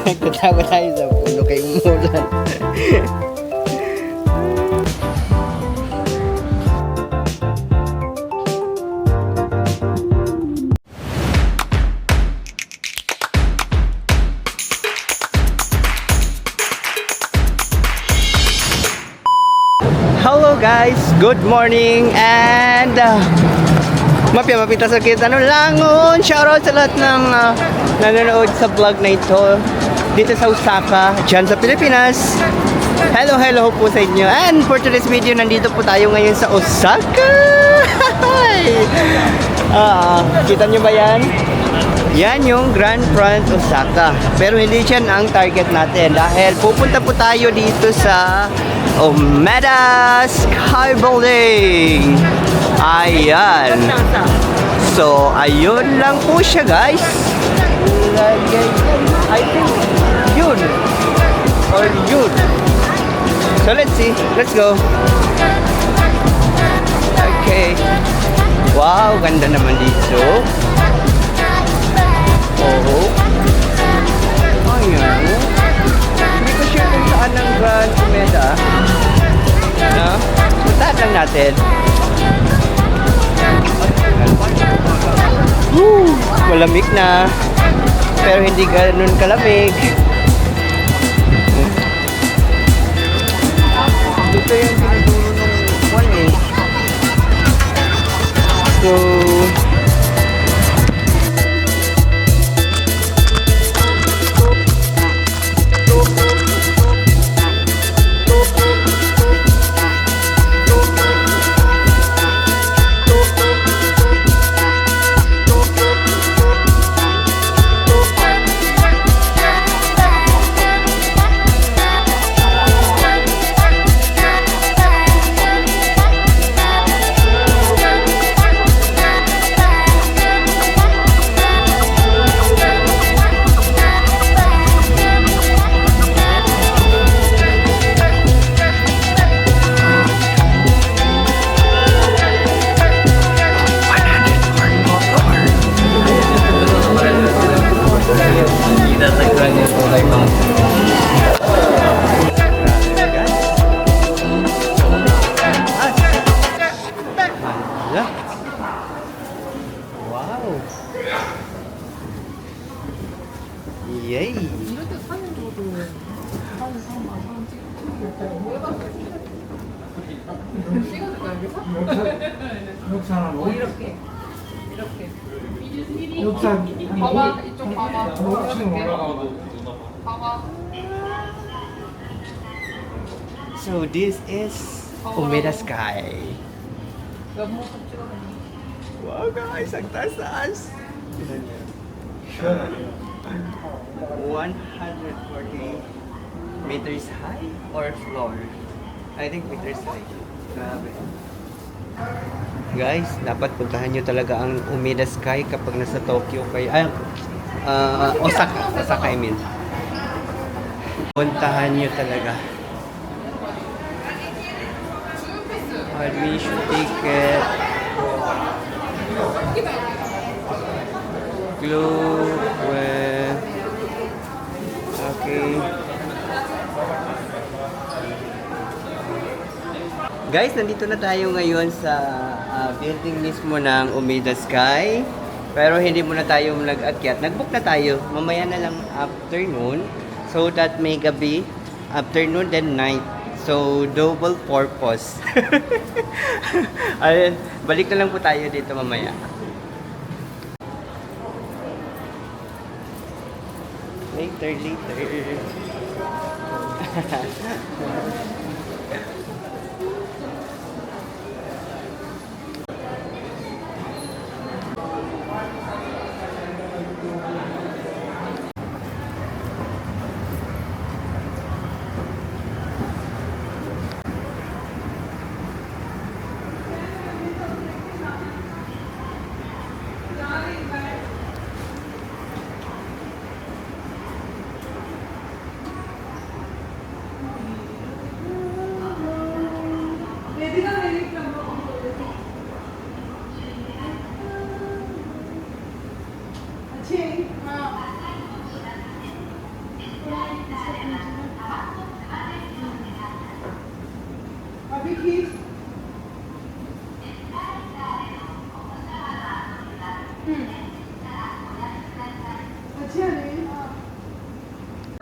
Nagtatawa tayo sa puno kay umulan. Hello guys, good morning and mapita sa kita langon. Shoutout sa lahat ng nanonood sa vlog na ito dito sa Osaka, dyan sa Pilipinas. Hello po sa inyo. And for today's video, nandito po tayo ngayon sa Osaka. Kita nyo ba yan? Yan yung Grand Front Osaka. Pero hindi yan ang target natin dahil pupunta po tayo dito sa Umeda Sky Building. Ayan. So, ayun lang po siya guys. I think yun. Or yun. So, let's see. Let's go. Okay. Wow, ganda naman dito. Oh. Ayan. Hindi ko sure kung saan ang Grand Umeda. No? Puntahan lang natin. Woo! Malamig na. Pero hindi ganun kalamig. Dito yung pinagduro ng one eh. So, yay! 이렇게 봐봐 이쪽 봐봐 봐봐 So this is Umeda Sky. Wow guys, ang taas! 140 meters high or floor? I think meters high. Grabe. Guys, dapat puntahan nyo talaga ang Umeda Sky kapag nasa Tokyo kayo. Osaka I mean. Puntahan nyo talaga. Admission ticket. Globe. Okay. Guys, nandito na tayo ngayon sa building mismo ng Umeda Sky. Pero hindi muna tayo nag-akyat. Nag-book na tayo. Mamaya na lang afternoon. So that may gabi, afternoon then night. So double purpose. Ay, balik na lang po tayo dito mamaya. Later.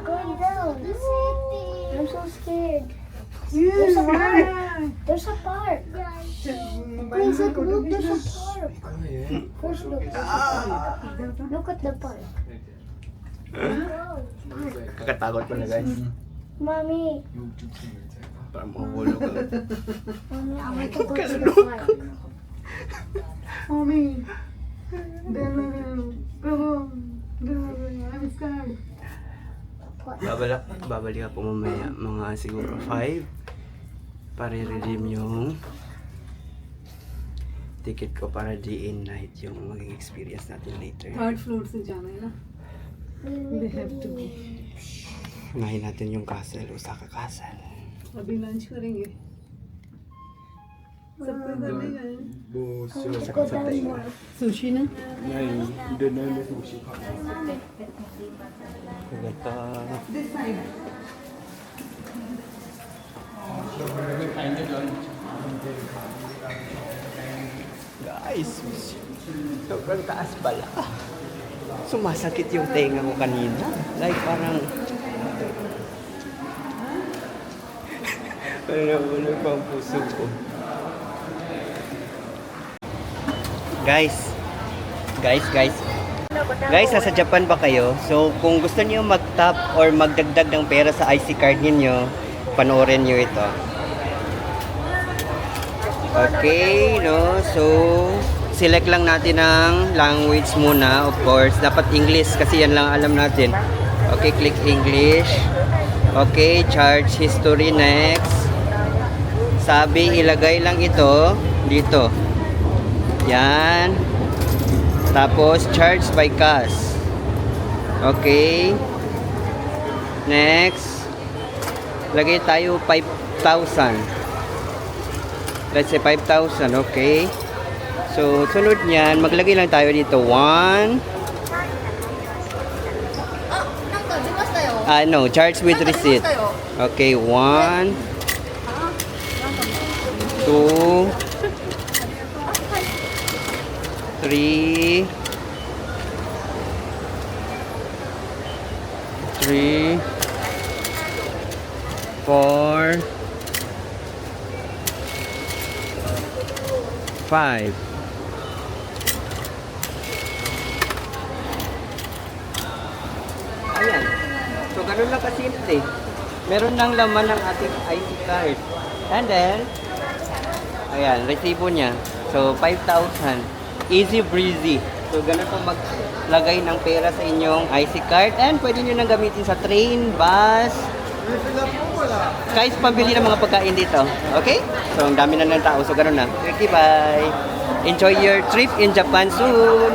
Going down. I'm so scared. There's a park. There's a park. Please look, there's a park. First look. Look at the park. Wow, park. Kakatakot ko na guys. Mommy, Parang mahulog ka. mommy, I want to go to the park. Mommy. I'm scared. Babalik ako mamaya, mga siguro 5 para i-redeem yung ticket ko para day and night yung maging experience natin later. Third floor से जाना है ना they have to be Unahin natin yung castle, Osaka Castle. अभी lunch करेंगे सब कोई करने गए Let's go down more. Sushi ना Ganda. This side Guys, sobrang taas pala. Sumasakit yung tenga ko kanina. Like parang... Parang pa ang puso ko. Guys, nasa Japan ba kayo? So, kung gusto niyo mag-top or magdagdag ng pera sa IC card niyo, panoorin niyo ito. Okay, no? So, select lang natin ang language muna, of course. Dapat English kasi yan lang alam natin. Okay, click English. Okay, charge history next. Sabi, ilagay lang ito dito. Yan. Tapos, charge by cash. Okay. Next. Lagay tayo 5,000. Let's say 5,000. Okay. So, sunod niyan, maglagay lang tayo dito. 1. No, charge with receipt. Okay, 1. 2. 3. 4. 5. Ayan. So, ganun lang kasimple. Meron ng laman ng ating IC card. And then, ayan, resibo niya. So, 5,000. Easy breezy. So, ganun po maglagay ng pera sa inyong IC card. And pwede nyo nang gamitin sa train, bus, kahit pambili ng mga pagkain dito. Okay? So, ang dami na ng tao. So, ganun na. Okay, bye. Enjoy your trip in Japan soon.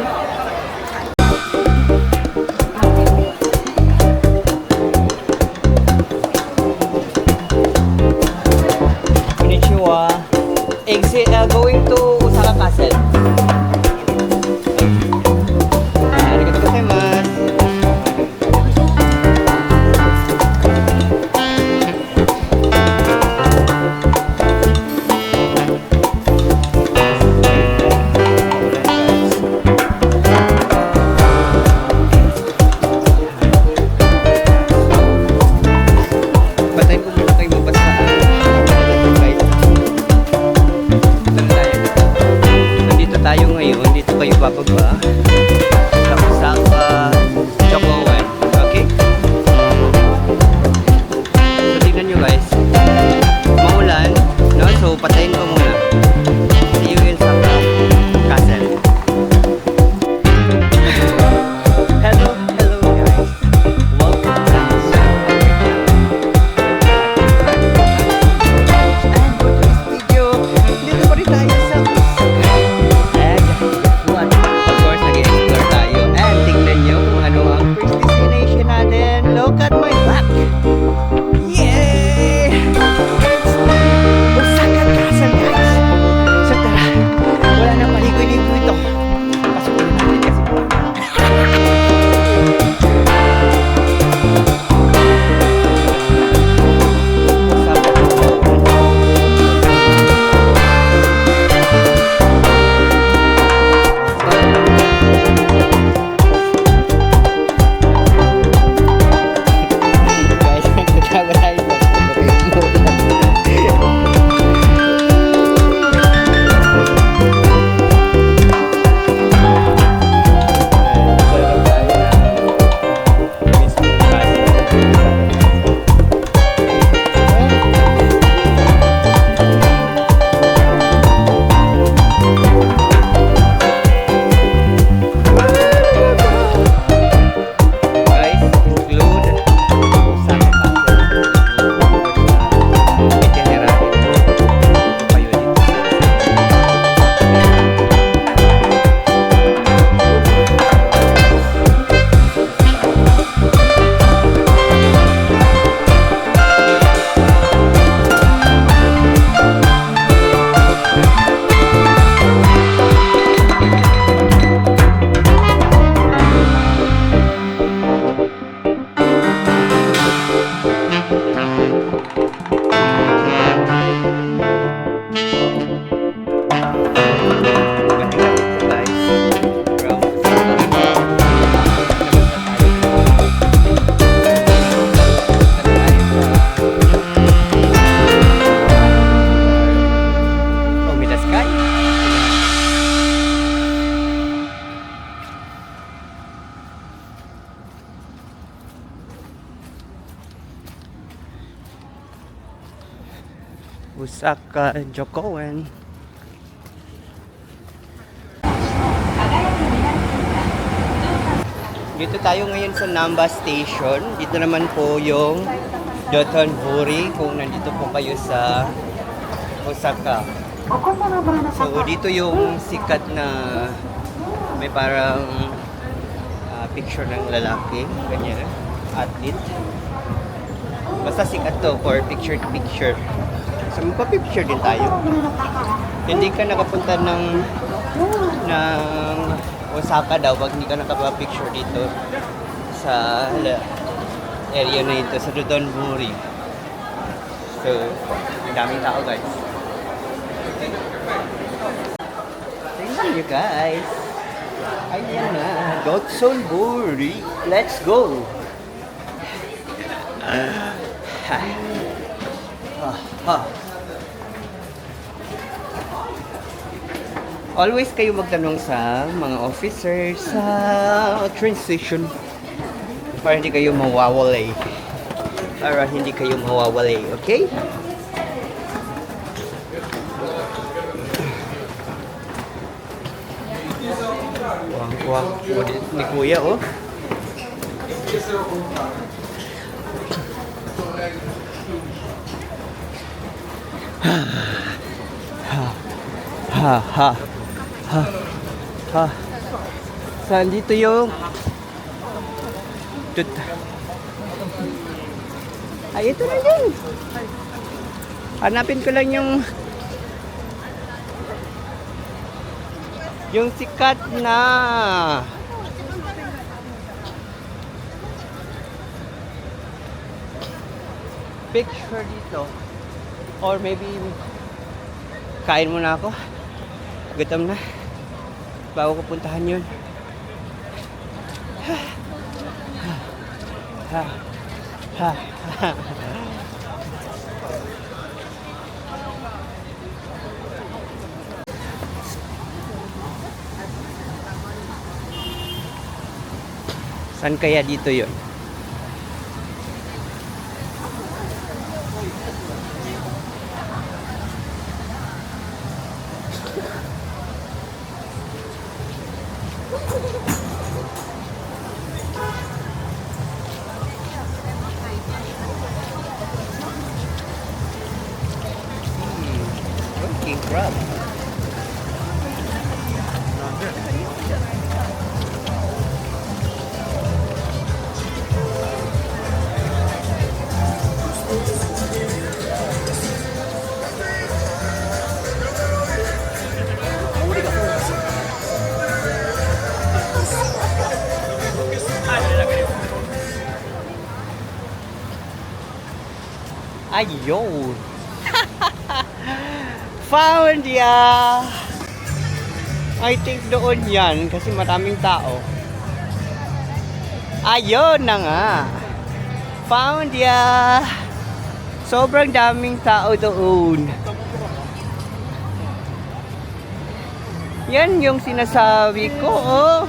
Konnichiwa. Exit, going to Osaka Castle. Arigatou gozaimasu. Patayin ko muna kayo mabasaan. Nandito tayo ngayon. Dito kayo bababa. Sa Osaka Chocowen. Okay? So, tignan nyo guys. Maulan. No? So, patayin ko muna. See you in Osaka Castle. Hello guys. Welcome to Osaka. And for today's video, dito pa rin tayo sa Osaka. And guess what? Of course, nag-explore tayo Osaka, Jokowen. Dito tayo ngayon sa Namba Station. Dito naman po yung Dotonbori kung nandito po kayo sa Osaka. So dito yung sikat na may parang picture ng lalaki, ganyan, athlete. Basta sikat to for picture to picture. So magpa-picture din tayo. Hindi ka nakapunta ng Osaka daw pag hindi ka nakapa-picture dito sa area na ito, sa Dotonbori. So, ang daming tao guys. Tingnan nyo guys. Ayan na, Dotonbori. Let's go! Always kayo magtanong sa mga officers sa train station para hindi kayo mawawalay. Para hindi kayo mawawalay, okay? Wang-wang ni Kuya, oh. Ha ha ha ha. Saan dito yung ay ito na yun. Hanapin ko lang yung sikat na picture dito, or maybe kain muna ako. Gutom na. Bago ko puntahan yun. Saan kaya dito yun? King crab. Ayun. Found ya! I think doon yan kasi maraming tao. Ayun na nga. Found ya! Sobrang daming tao doon. Yan yung sinasabi ko, oh.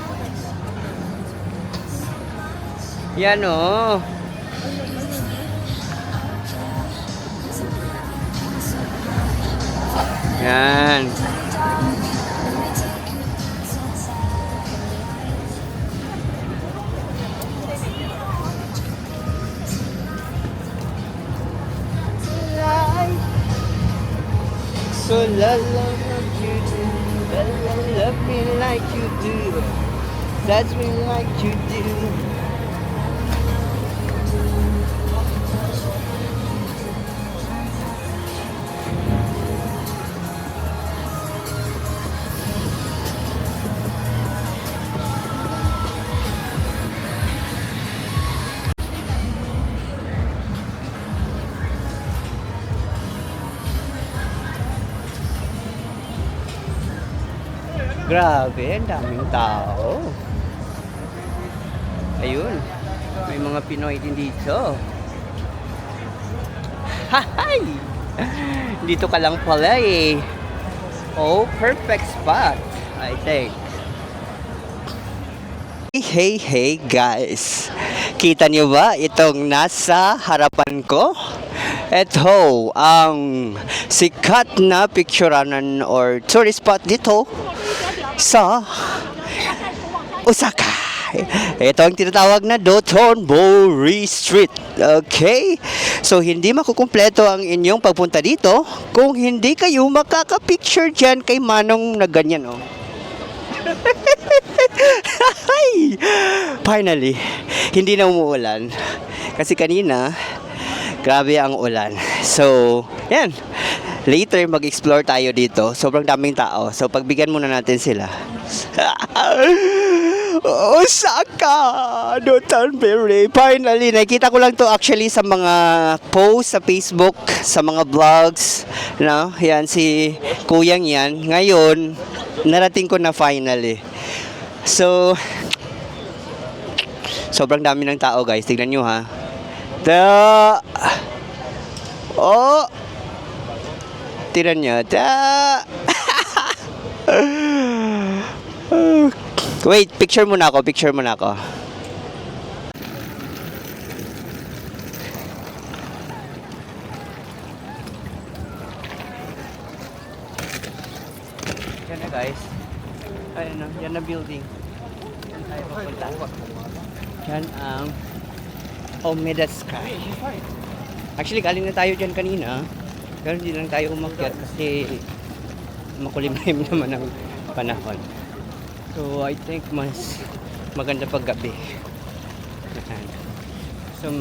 Yan, oh. Yan. So love you do, love me like you do, touch me like you do. Grabe, ang daming tao. Ayun, may mga Pinoy din dito. Hi! Dito ka lang pala eh. Oh, perfect spot, I think. Hey guys! Kita niyo ba itong nasa harapan ko? Ito ang sikat na picturanan or tourist spot dito sa Osaka. Ito ang tinatawag na Dotonbori Street. Okay? So, hindi makukumpleto ang inyong pagpunta dito kung hindi kayo makaka-picture dyan kay Manong na ganyan, oh. Ay! Finally, hindi na umuulan. Kasi kanina, grabe ang ulan. So, yan. Later, mag-explore tayo dito. Sobrang daming tao. So, pagbigyan muna natin sila. Osaka! Dotonbori! Finally, nakita ko lang to actually sa mga posts sa Facebook, sa mga vlogs. No? Yan, si Kuyang yan. Ngayon, narating ko na finally. So, sobrang dami ng tao guys. Tignan nyo ha. Oh! Tignan nyo. Wait, picture muna ako. Yan na guys. Ayan na, yan na building. Yan tayo papunta. Yan ang Omeda Sky. Actually, galing na tayo dyan kanina. Pero hindi lang tayo umakyat kasi makulimlim naman ang panahon. So, I think mas maganda pag gabi. Yan. So,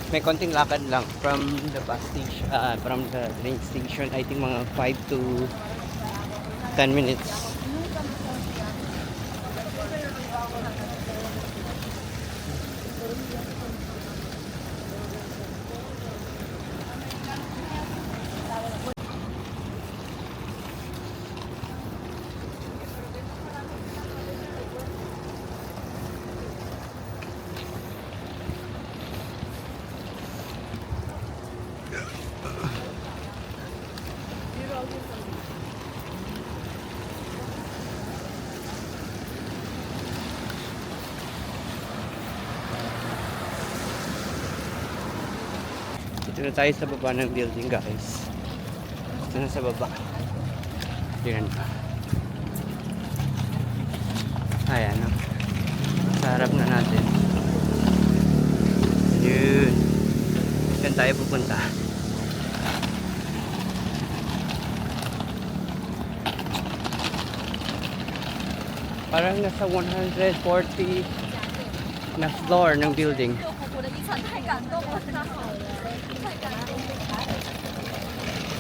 may konting lakad lang from the bus station, from the train station. I think mga 5 to 10 minutes. Dito na tayo sa baba ng building guys. Dito na sa baba. Yan pa. Ayan o. Sa harap na natin. Yun. Diyan tayo pupunta. Parang nasa 140 na floor ng building.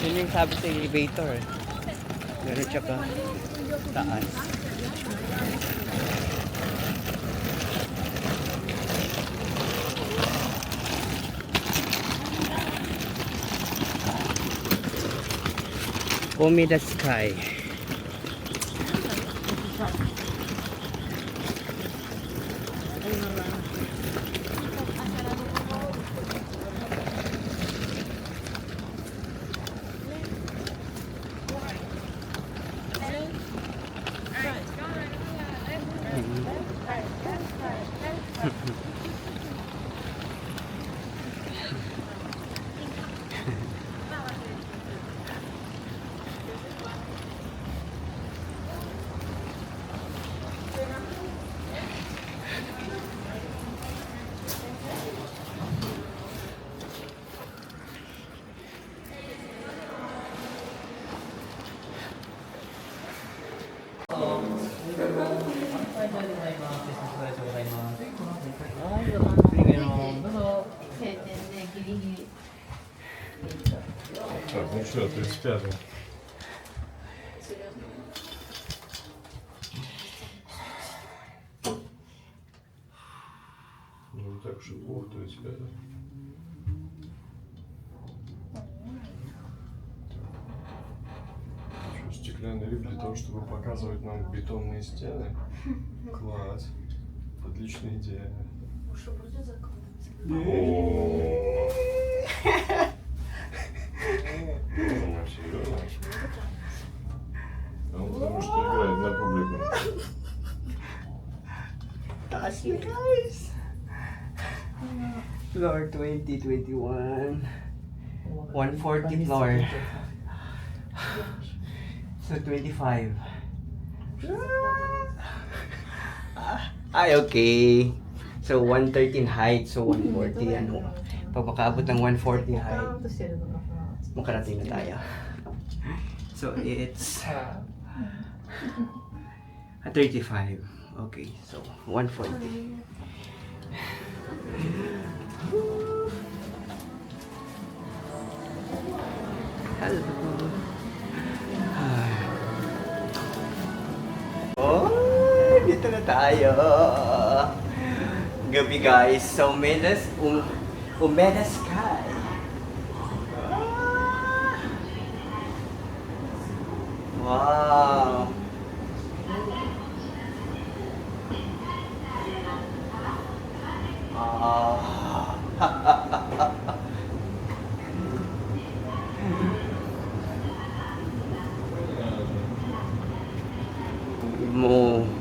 Yun yung sabi sa elevator eh. Meron siya pa taas. Omeda Sky. Так, ну что, 35-го. Ну, не так уж и плохо, 35-го. Чувствую. стеклянный лифт для того, чтобы показывать нам бетонные стены. Класс. Отличная идея. Серьезно? Он потому что играет на публику. Taas na guys! Floor 20, 21. 140 floor. So 25. Ay, okay. So 113 height, so 140 ano. Pag makaabot ng 140 height, makarating na tayo. So it's 35. Okay, so 140. Hello. Oh, dito na tayo. Gabi guys, so Umeda Sky. Wow.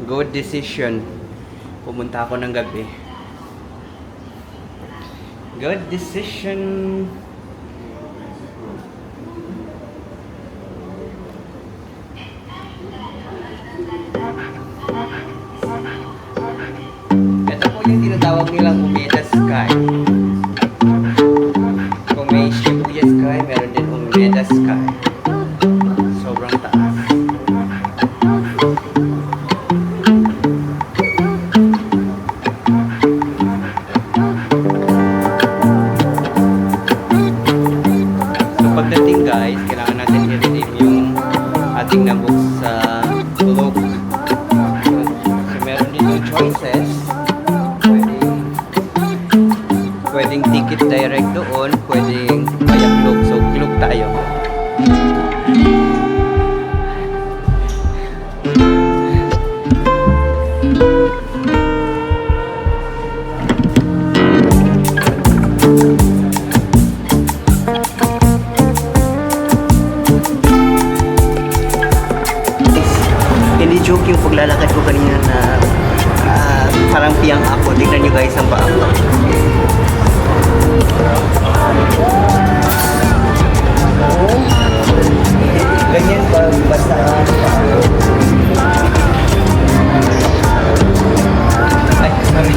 Good decision. Pumunta ako ng gabi. Good decision. Ito po yung tinatawag nilang Umeda Sky. Kung may Shibuya Sky, meron din Umeda Sky. Sobrang taas. So pagdating guys, kailangan natin i-redeem yung ating nabook sa Klook. So meron dito choices. Pwedeng ticket direct doon, pwedeng via Klook. So Klook tayo. Hindi joke yung paglalakad ko kanina na parang piyang ako. Tignan nyo guys ang paa ko. Ganyan ba basta ay, sorry.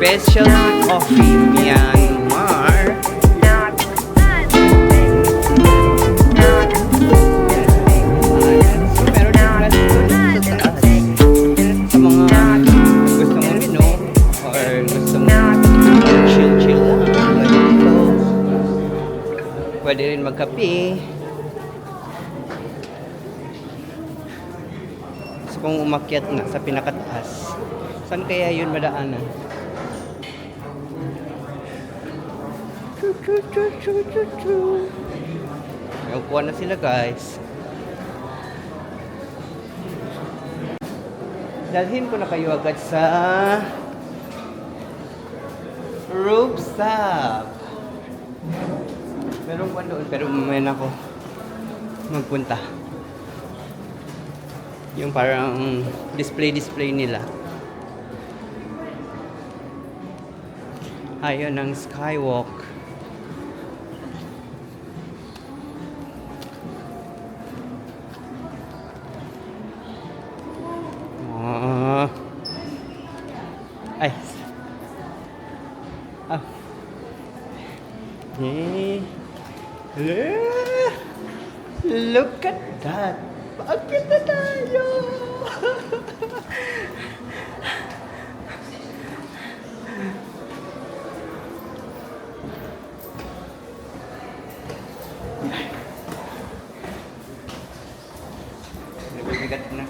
Special coffee Myanmar. So meron din restaurant sa taas. Sa mga gusto mong minom or gusto mong chill lang like dito. Pwede rin magkape. So kung umakyat na sa pinakataas, saan kaya yun madaanan? May upuan na sila guys. Dalhin ko na kayo agad sa rooftop. Meron pa doon pero mamaya na ako magpunta. Yung parang display nila. Ayun ang skywalk. Look at that. Bakit na tayo? Nabibigat na.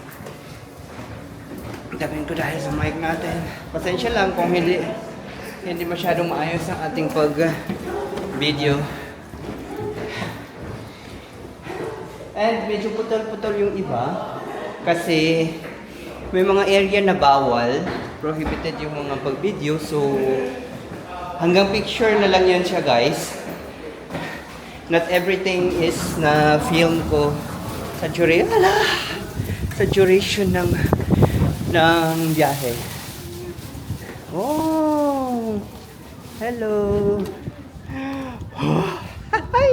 Tapin ko dahil sa mic natin. Pasensya lang kung hindi masyadong maayos ang ating video. And medyo putol-putol yung iba kasi may mga area na bawal, prohibited yung mga pag-video, so hanggang picture na lang yan siya, guys. Not everything is na film ko sa duration ng biyahe. Oh! Hello! Hi!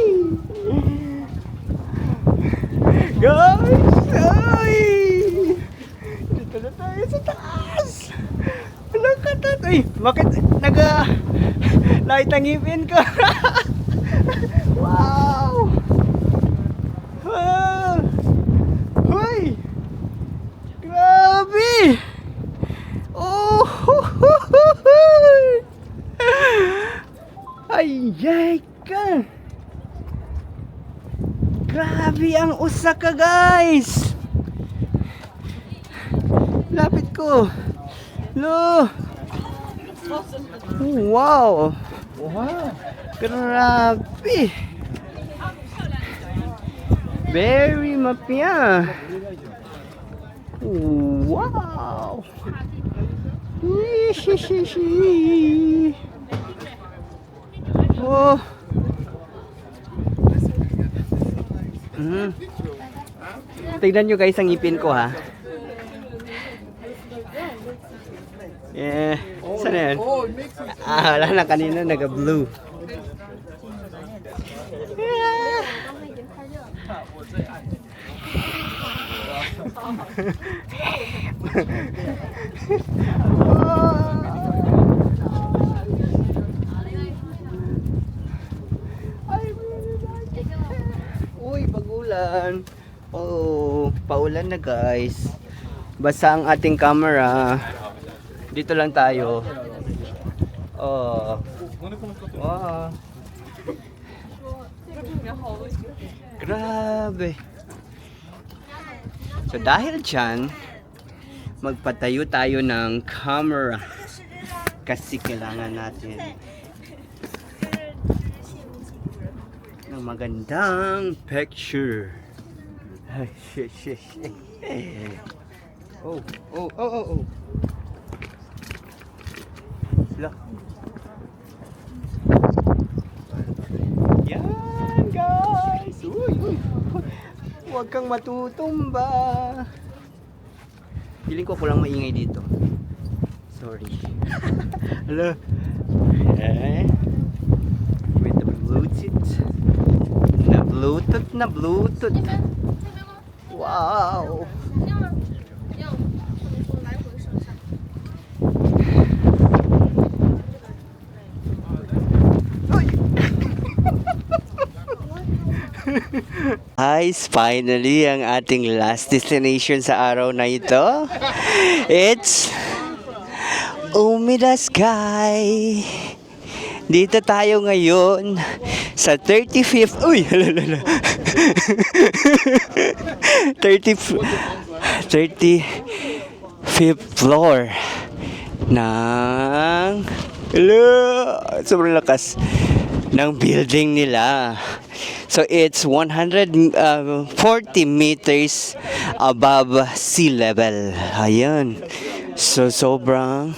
Guys! Ay! Dito na tayo sa taas! Walang katat! Ay! Bakit light ang ngipin ko? Wow! Wow! Hoy! Grabe! Oh! Ay! Yay ka! Grabe ang Osaka, guys! Lapit ko! Lo! Wow! Wow! Grabe! Very mapia! Wow! Oh! Tignan nyo guys ang ngipin ko, ha. Yeah. Saan na yan? Wala na, kanina naga-blue. Yeah. Uy, pagulan. Oh, paulan na guys. Basa ang ating camera. Dito lang tayo. Oh. Wow. Grabe. So dahil dyan, magpatayo tayo ng camera. Kasi kailangan natin ng magandang picture. Ay, shit. Oh. Look. Yan, guys. Uy. Huwag kang matutumba. Feeling ko lang maingay dito. Sorry. Hello. With the Bluetooth. Na Bluetooth. Wow. Guys, finally ang ating last destination sa araw na ito. It's Umida Sky. Dito tayo ngayon sa 35th. Uy, halala. 35th floor ng sobrang lakas ng building nila. So it's 140 meters above sea level. Ayan. So sobrang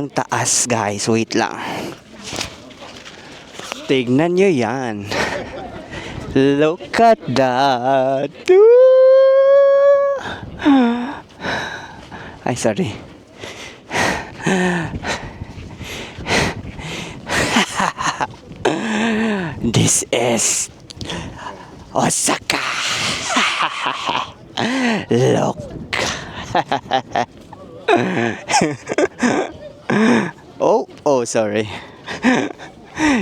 taas, guys. Wait lang. Tignan nyo yan. Look at that. Ay, sorry. This is Osaka. Look. Oh, sorry.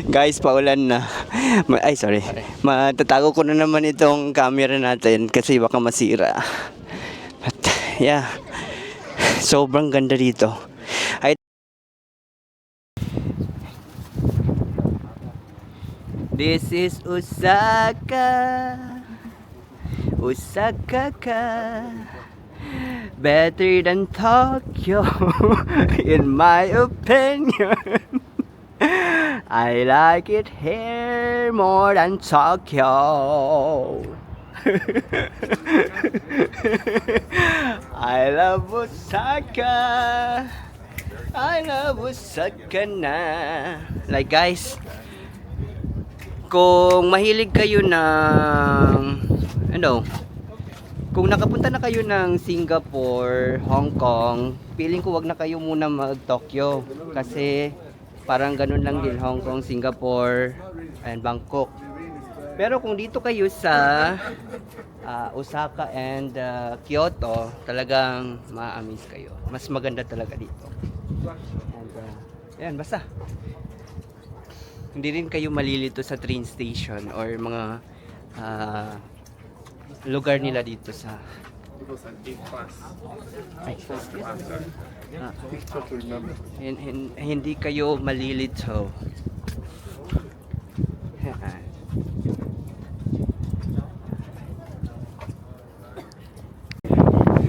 Guys, paulan na. Ay, sorry. Matatago ko na naman itong camera natin kasi baka masira. But, yeah. Sobrang ganda dito. This is Osaka. Osaka ka. Better than Tokyo, in my opinion. I like it here more than Tokyo. I love Osaka. I love Osaka na. Like guys, kung mahilig kayo ng kung nakapunta na kayo ng Singapore, Hong Kong, feeling ko wag na kayo muna mag-Tokyo kasi parang ganun lang din Hong Kong, Singapore, and Bangkok. Pero kung dito kayo sa Osaka and Kyoto, talagang ma-amaze kayo. Mas maganda talaga dito. And, ayan, basta. Hindi rin kayo malilito sa train station or mga lugar nila dito sa hindi kayo malilito.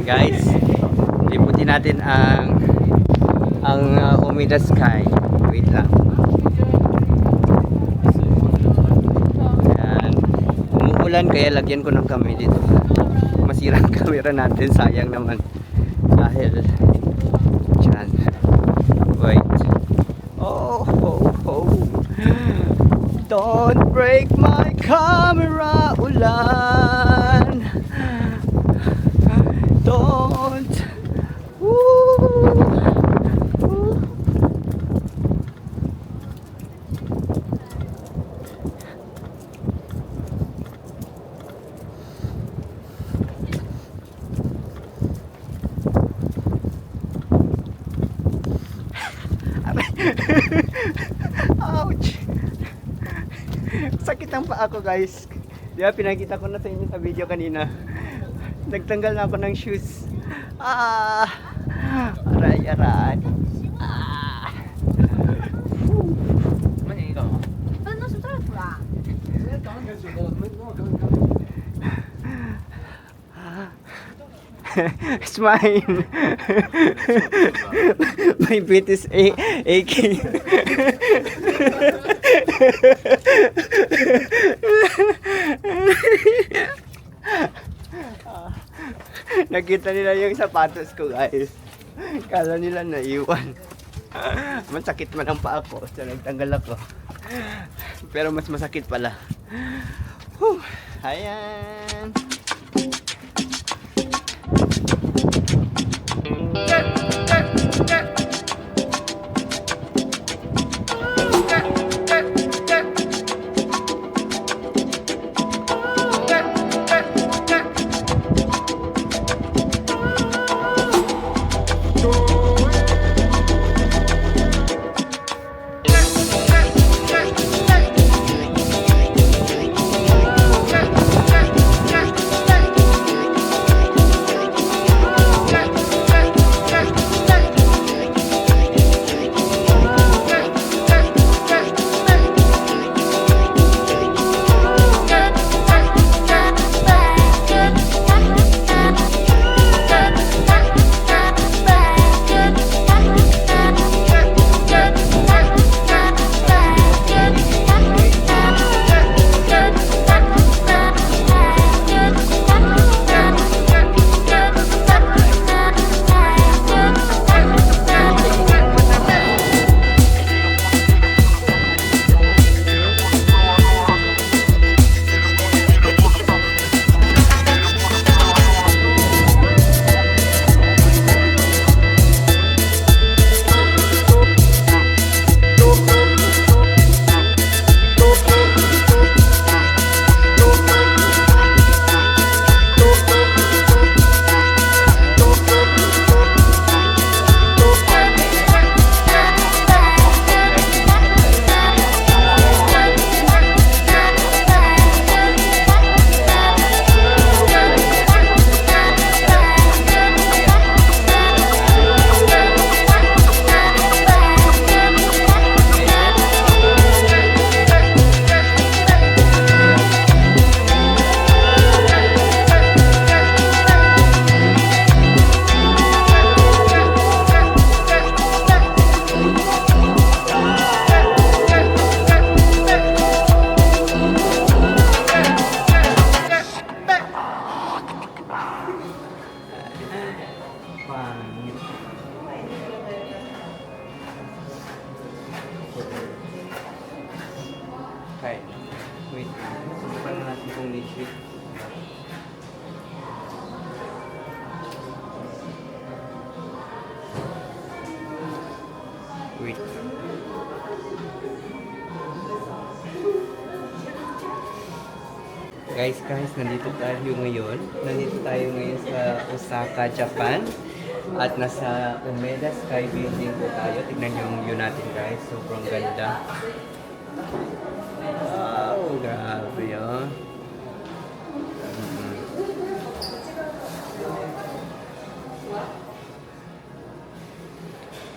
Guys, liputin natin ang Umida Sky. Wait lang. Umuulan kaya lagyan ko ng kamay dito. Masira ang camera natin, sayang naman. Dahil dyan. Wait. Oh, oh, oh. Don't break my camera, ulan. Don't. Woo. Ouch! Sakit ang paa ko guys. Di ba pinakita ko na sa inyo sa video kanina. Nagtanggal na ako ng shoes. Aray, aray. It's mine. My feet is aching. Nakita nila yung sapatos ko guys. Kala nila naiwan. Masakit man ang paa ko, so nagtanggal ako. Pero mas masakit pala. Ayan. Wait, subukan na natin kung legit. Wait. Guys, nandito tayo ngayon. Nandito tayo ngayon sa Osaka, Japan. At nasa Umeda Sky Building po tayo. Tignan niyo yung view natin, guys. Sobrang ganda. Wow, grabe, oh.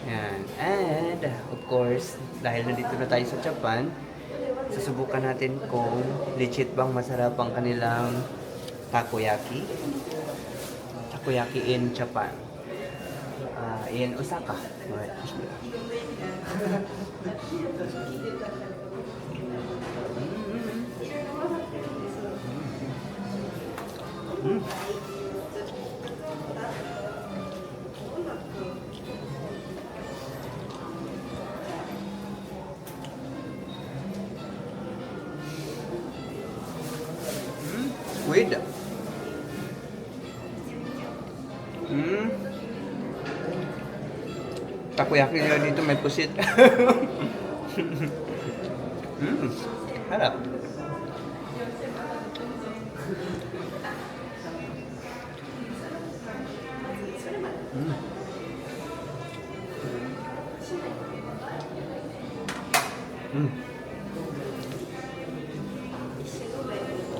Yan. And, of course, dahil nandito na tayo sa Japan, susubukan natin kung legit bang masarap ang kanilang takoyaki. Takoyaki in Japan. In Osaka. Alright. Squid. Takoyaki nila dito may pusit. Harap.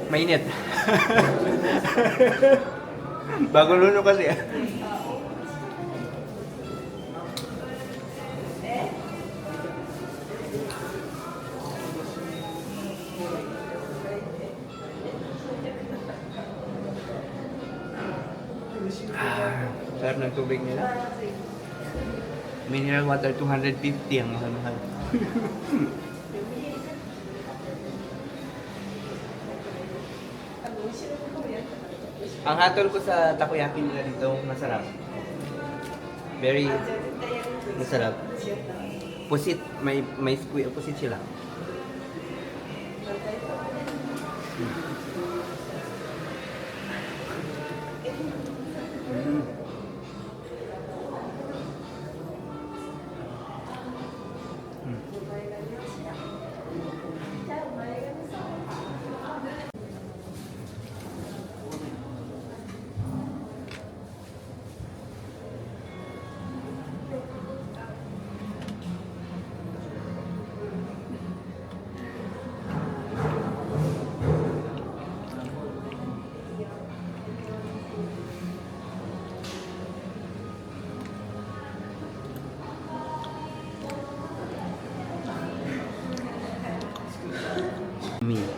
Mainit. Bagong luno kasi. Sarap ng tubig nila. Mineral water 250 ang mahal-mahal. Ang hatol ko sa takoyaki nila dito, masarap. Very masarap. Pusit, may squid, pusit sila.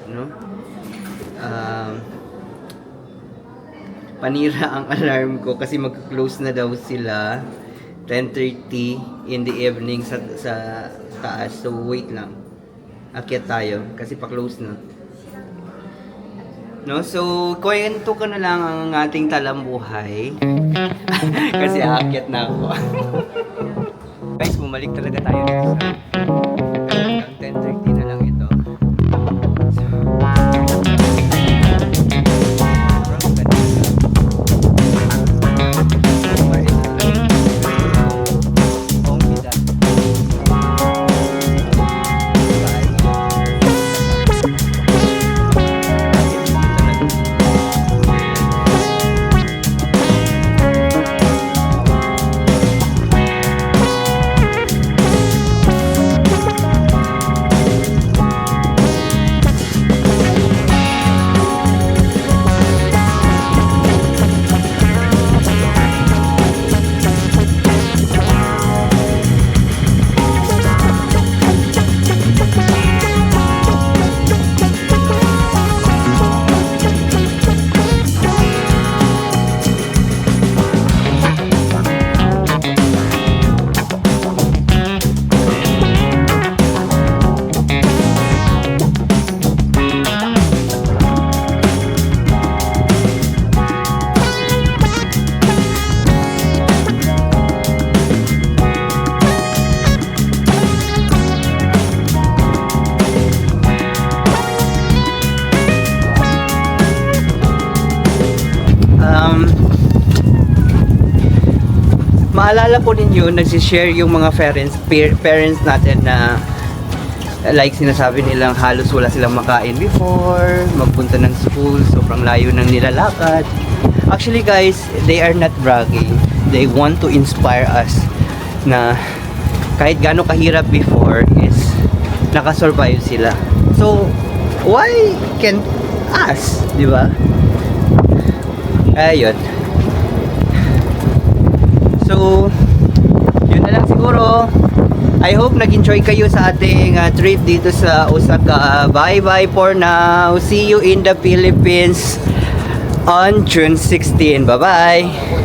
No? Panira ang alarm ko kasi mag-close na daw sila 10:30 in the evening sa taas. So wait lang. Akyat tayo kasi pa-close na. No? So kwento ko na lang ang ating talambuhay. Kasi aakyat na ako. Guys, bumalik talaga tayo dito sa 10:30 na lang ito. maalala po ninyo, nagsishare yung mga parents natin na like sinasabi nilang halos wala silang makain before, magpunta ng school, sobrang layo ng nilalakad. Actually guys, they are not bragging. They want to inspire us na kahit gaano kahirap before is nakasurvive sila. So, why can't us? Di ba? Ayun. So, yun na lang siguro. I hope nag-enjoy kayo sa ating trip dito sa Osaka. Bye-bye for now. See you in the Philippines on June 16. Bye-bye.